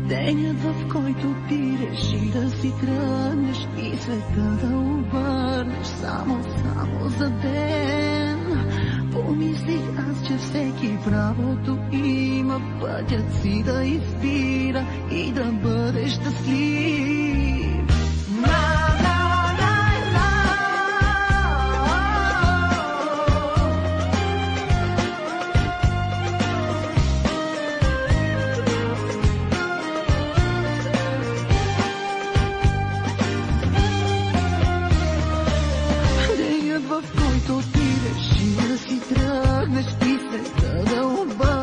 Денят, в който ти реши да си тръгнеш и света да обърнеш само за ден. Помислих аз, че всеки правото има пътят си да избира и да бъде щастлив. В който ти реши да си тръгнеш и света да обърнеш